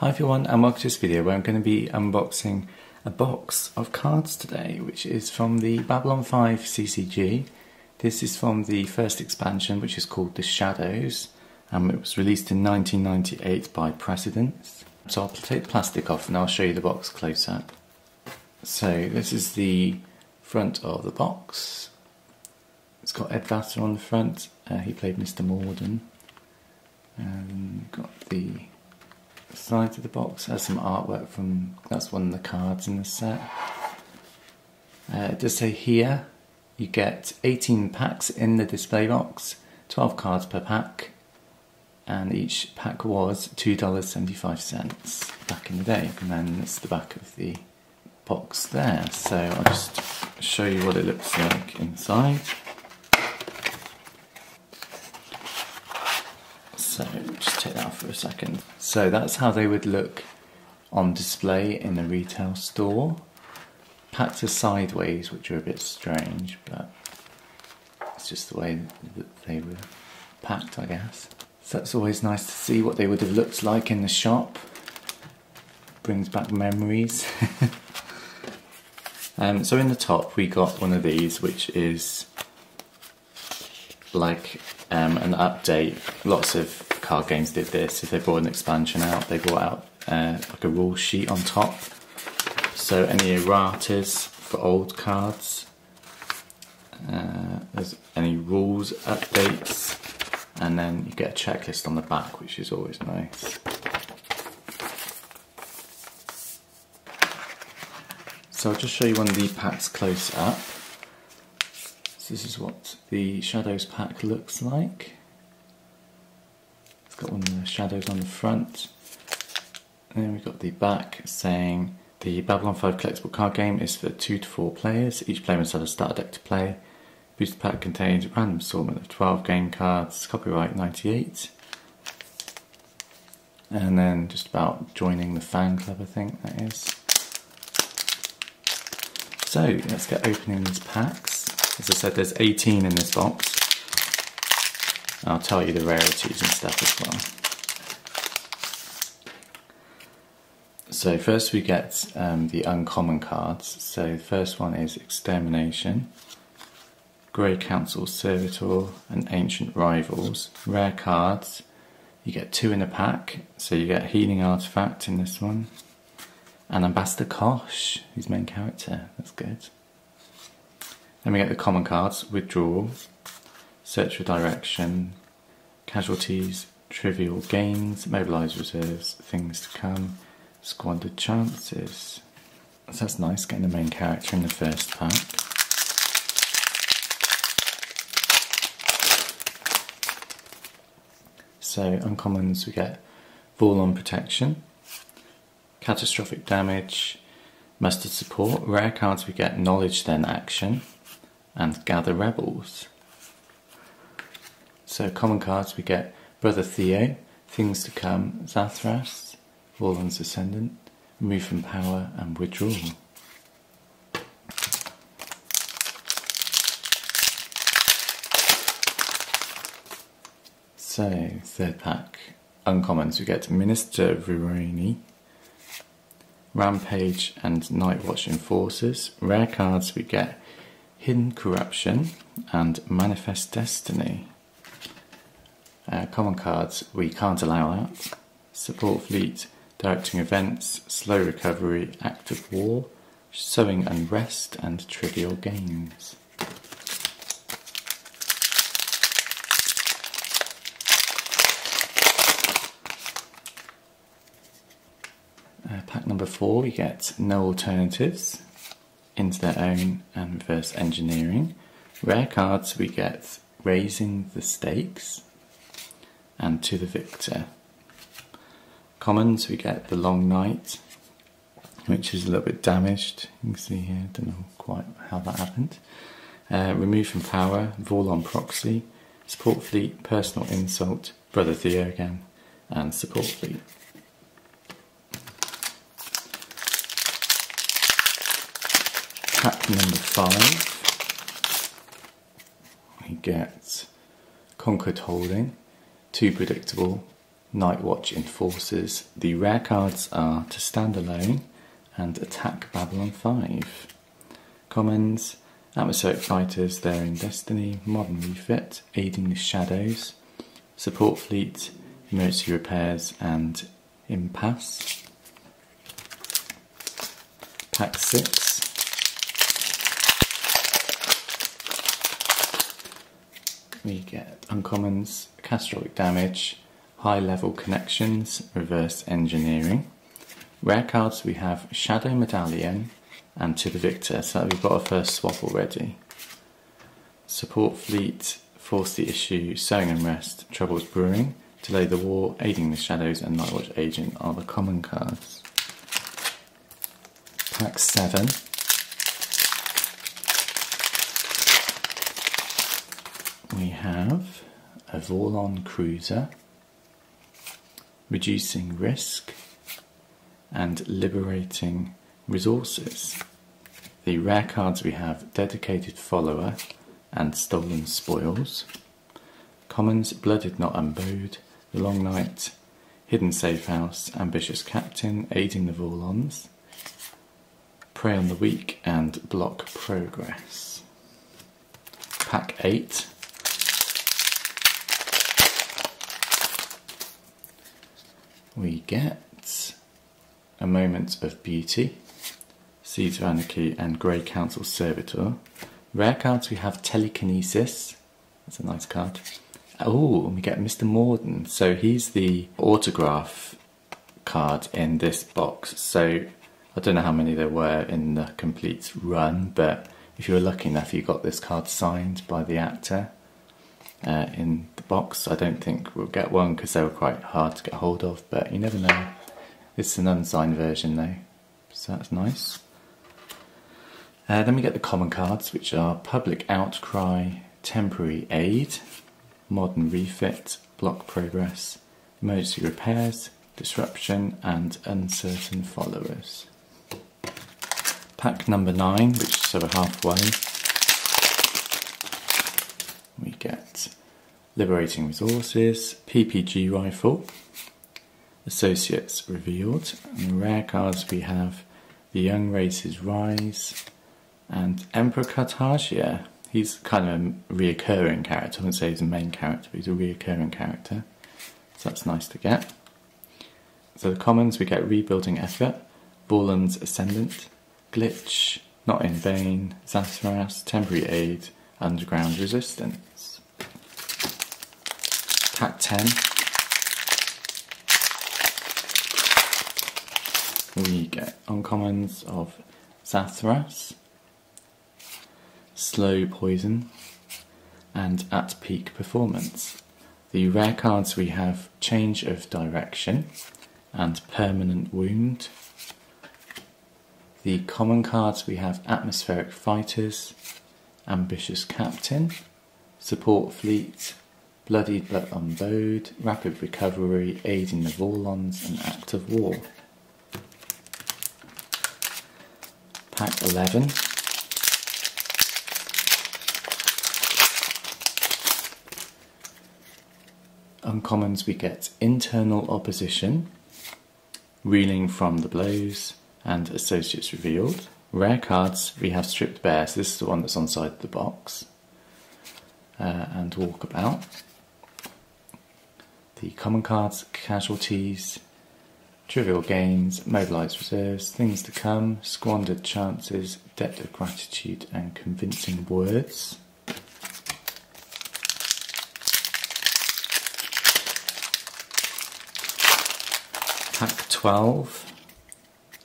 Hi everyone, and welcome to this video where I'm going to be unboxing a box of cards today, which is from the Babylon 5 CCG. This is from the first expansion, which is called The Shadows. It was released in 1998 by Precedence. So I'll take the plastic off and I'll show you the box close up. So this is the front of the box. It's got Ed Vassar on the front. He played Mr. Morden. And got the side of the box has some artwork from, that's one of the cards in the set. It does say here you get 18 packs in the display box, 12 cards per pack, and each pack was $2.75 back in the day. And then it's the back of the box there, so I'll just show you what it looks like inside. So just take that off for a second. So that's how they would look on display in the retail store. Packed are sideways, which are a bit strange, but it's just the way that they were packed, I guess. So it's always nice to see what they would have looked like in the shop. Brings back memories. So in the top we got one of these, which is like an update. Lots of card games did this. If they brought an expansion out, they brought out like a rule sheet on top. So any erratas for old cards, there's any rules updates, and then you get a checklist on the back, which is always nice. So I'll just show you one of the packs close up. So this is what the Shadows pack looks like. It's got one of the shadows on the front. And then we've got the back saying the Babylon 5 collectible card game is for 2 to 4 players. Each player must have a starter deck to play. Booster pack contains a random assortment of 12 game cards, copyright 98. And then just about joining the fan club, I think that is. So let's get opening these packs. As I said, there's 18 in this box. I'll tell you the rarities and stuff as well. So first we get the uncommon cards. So the first one is Extermination, Grey Council Servitor, and Ancient Rivals. Rare cards. You get 2 in a pack. So you get Healing Artifact in this one, and Ambassador Kosh, who's main character. That's good. Then we get the common cards: Withdrawal, Search for Direction, Casualties, Trivial Gains, Mobilise Reserves, Things to Come, Squandered Chances. So that's nice, getting the main character in the first pack. So uncommons, we get Vorlon Protection, Catastrophic Damage, Mustard Support. Rare cards we get Knowledge Then Action, and Gather Rebels. So common cards we get Brother Theo, Things to Come, Zathras, Vorlon's Ascendant, Remove from Power, and Withdrawal. So third pack, uncommons we get Minister Virani, Rampage, and Night Watch Enforcers. Rare cards we get Hidden Corruption and Manifest Destiny. Common cards we can't allow that: Support Fleet, Directing Events, Slow Recovery, Active War, Sowing Unrest, and Trivial Gains. Pack number 4 we get No Alternatives, Into Their Own, and Reverse Engineering. Rare cards we get Raising the Stakes and To the Victor. Commons we get The Long Night, which is a little bit damaged. You can see here, don't know quite how that happened. Remove from Power, Vorlon Proxy, Support Fleet, Personal Insult, Brother Theo again, and Support Fleet. Pack number 5, we get Conquered Holding, Too Predictable, Night Watch Enforcers. The rare cards are To Stand Alone and Attack Babylon 5. Commons, Atmospheric Fighters, They're in Destiny, Modern Refit, Aiding the Shadows, Support Fleet, Emergency Repairs and Impasse. Pack 6. We get uncommons, Catastrophic Damage, High Level Connections, Reverse Engineering. Rare cards we have Shadow Medallion and To the Victor, so we've got our first swap already. Support Fleet, Force the Issue, Sowing Unrest, Troubles Brewing, Delay the War, Aiding the Shadows and Nightwatch Agent are the common cards. Pack 7. We have a Vorlon Cruiser, Reducing Risk and Liberating Resources. The rare cards we have Dedicated Follower and Stolen Spoils. Commons, Blooded Not Unbowed, The Long Night, Hidden Safe House, Ambitious Captain, Aiding the Vorlons, Prey on the Weak and Block Progress. Pack 8. We get A Moment of Beauty, Seeds of Anarchy and Grey Council Servitor. Rare cards we have Telekinesis, that's a nice card. Oh, we get Mr. Morden, so he's the autograph card in this box. So I don't know how many there were in the complete run, but if you were lucky enough you got this card signed by the actor in the box. I don't think we'll get one because they were quite hard to get hold of, but you never know. It's an unsigned version though, so that's nice. Then we get the common cards, which are Public Outcry, Temporary Aid, Modern Refit, Block Progress, Emergency Repairs, Disruption and Uncertain Followers. Pack number 9, which is sort of halfway. We get Liberating Resources, PPG Rifle, Associates Revealed, and the rare cards we have The Young Races Rise and Emperor Cartagia. He's kind of a reoccurring character. I wouldn't say he's a main character, but he's a reoccurring character, so that's nice to get. So the commons we get Rebuilding Effort, Vorlon's Ascendant, Glitch, Not in Vain, Zathras, Temporary Aid, Underground Resistance. Pack 10. We get uncommons of Zathras, Slow Poison, and At Peak Performance. The rare cards we have Change of Direction and Permanent Wound. The common cards we have Atmospheric Fighters, Ambitious Captain, Support Fleet, Bloodied but Unbowed, Rapid Recovery, Aiding the Vorlons and Act of War. Pack 11. Uncommons we get Internal Opposition, Reeling from the Blows and Associates Revealed. Rare cards we have Stripped Bare, so this is the one that's on side the box, and Walkabout. The common cards Casualties, Trivial Gains, Mobilised Reserves, Things to Come, Squandered Chances, Debt of Gratitude and Convincing Words. Pack 12.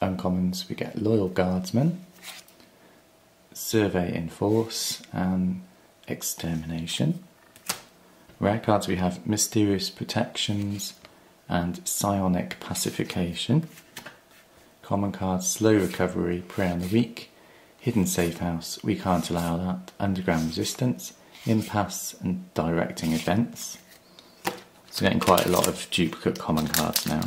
Uncommons we get Loyal Guardsman, Survey in Force and Extermination. Rare cards we have Mysterious Protections and Psionic Pacification. Common cards Slow Recovery, Prey on the Weak, Hidden Safe House, We Can't Allow That, Underground Resistance, Impasse and Directing Events. So getting quite a lot of duplicate common cards now.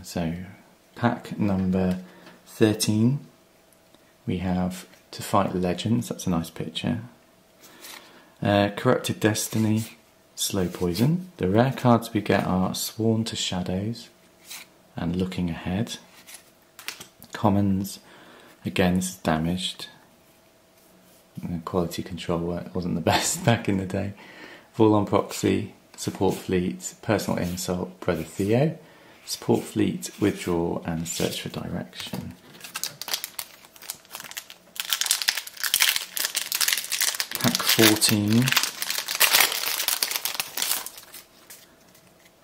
So pack number 13, we have To Fight Legends, that's a nice picture. Corrupted Destiny, Slow Poison. The rare cards we get are Sworn to Shadows and Looking Ahead. Commons, again, this is damaged. Quality control wasn't the best back in the day. Fall on Proxy, Support Fleet, Personal Insult, Brother Theo. Support Fleet, Withdraw and Search for Direction. Pack 14.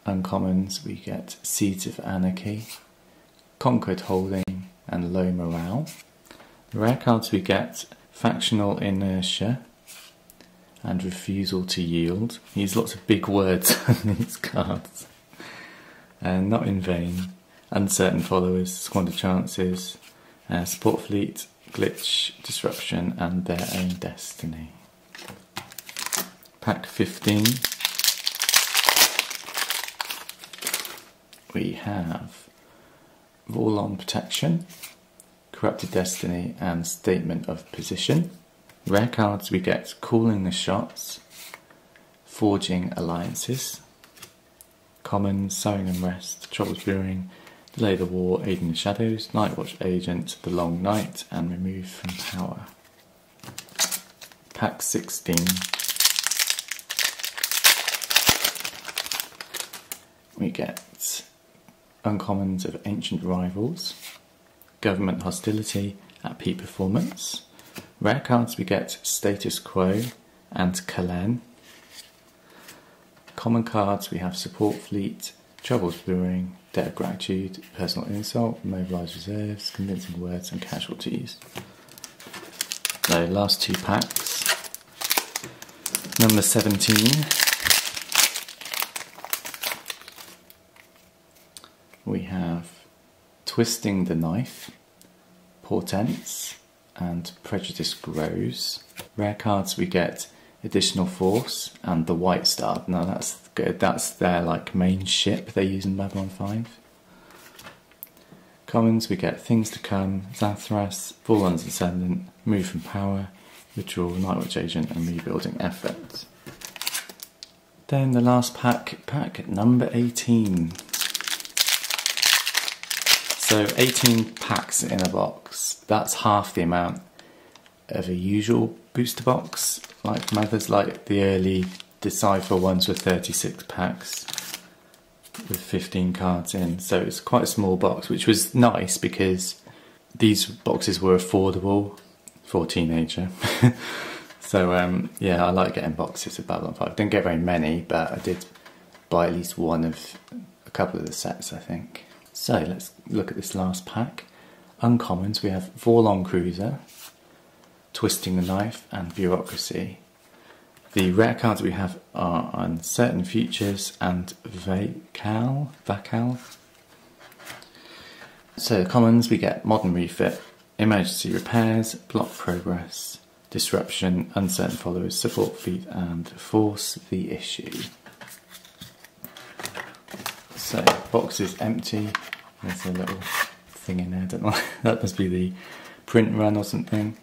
Uncommons, we get Seeds of Anarchy, Conquered Holding and Low Morale. The rare cards we get Factional Inertia and Refusal to Yield. Use lots of big words on these cards. And Not in Vain, Uncertain Followers, Squander Chances, Support Fleet, Glitch, Disruption and Their Own Destiny. Pack 15. We have Vorlon Protection, Corrupted Destiny and Statement of Position. Rare cards we get Calling the Shots, Forging Alliances. Common, Sowing Unrest, Troubles Brewing, Delay the War, Aid in the Shadows, Nightwatch Agent, The Long Night and Remove from Power. Pack 16. We get Uncommons of Ancient Rivals, Government Hostility at Peak Performance. Rare cards we get Status Quo and Kalen. Common cards we have Support Fleet, Troubles Brewing, Debt of Gratitude, Personal Insult, Mobilise Reserves, Convincing Words and Casualties. So last two packs. Number 17. We have Twisting the Knife, Portents and Prejudice Grows. Rare cards we get Additional Force and the White Star. Now that's good, that's their like main ship they use in Babylon 5. Commons we get Things to Come, Zathras, Vorlon's Ascendant, Move from Power, Withdraw, Nightwatch Agent and Rebuilding Effort. Then the last pack number 18. So 18 packs in a box, that's half the amount of a usual booster box, like from others, like the early Decipher ones were 36 packs with 15 cards in, so it's quite a small box, which was nice because these boxes were affordable for a teenager. So yeah, I like getting boxes of Babylon 5. Didn't get very many, but I did buy at least one of a couple of the sets, I think. So let's look at this last pack. Uncommons, we have Vorlon Cruiser, Twisting the Knife and Bureaucracy. The rare cards we have are Uncertain Futures and Vacal. So commons we get Modern Refit, Emergency Repairs, Block Progress, Disruption, Uncertain Followers, Support Fleet and Force the Issue. So box is empty. There's a little thing in there, I don't know. That must be the print run or something.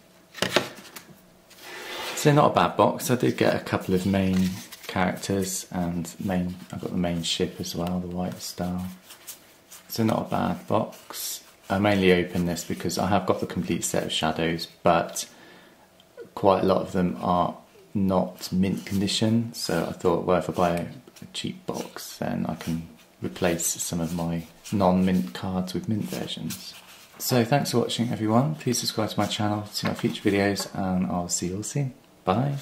So not a bad box. I did get a couple of main characters and I got the main ship as well, the White Star. So not a bad box. I mainly opened this because I have got the complete set of Shadows, but quite a lot of them are not mint condition. So I thought, well, if I buy a cheap box, then I can replace some of my non-mint cards with mint versions. So thanks for watching everyone. Please subscribe to my channel to see my future videos and I'll see you all soon. Bye.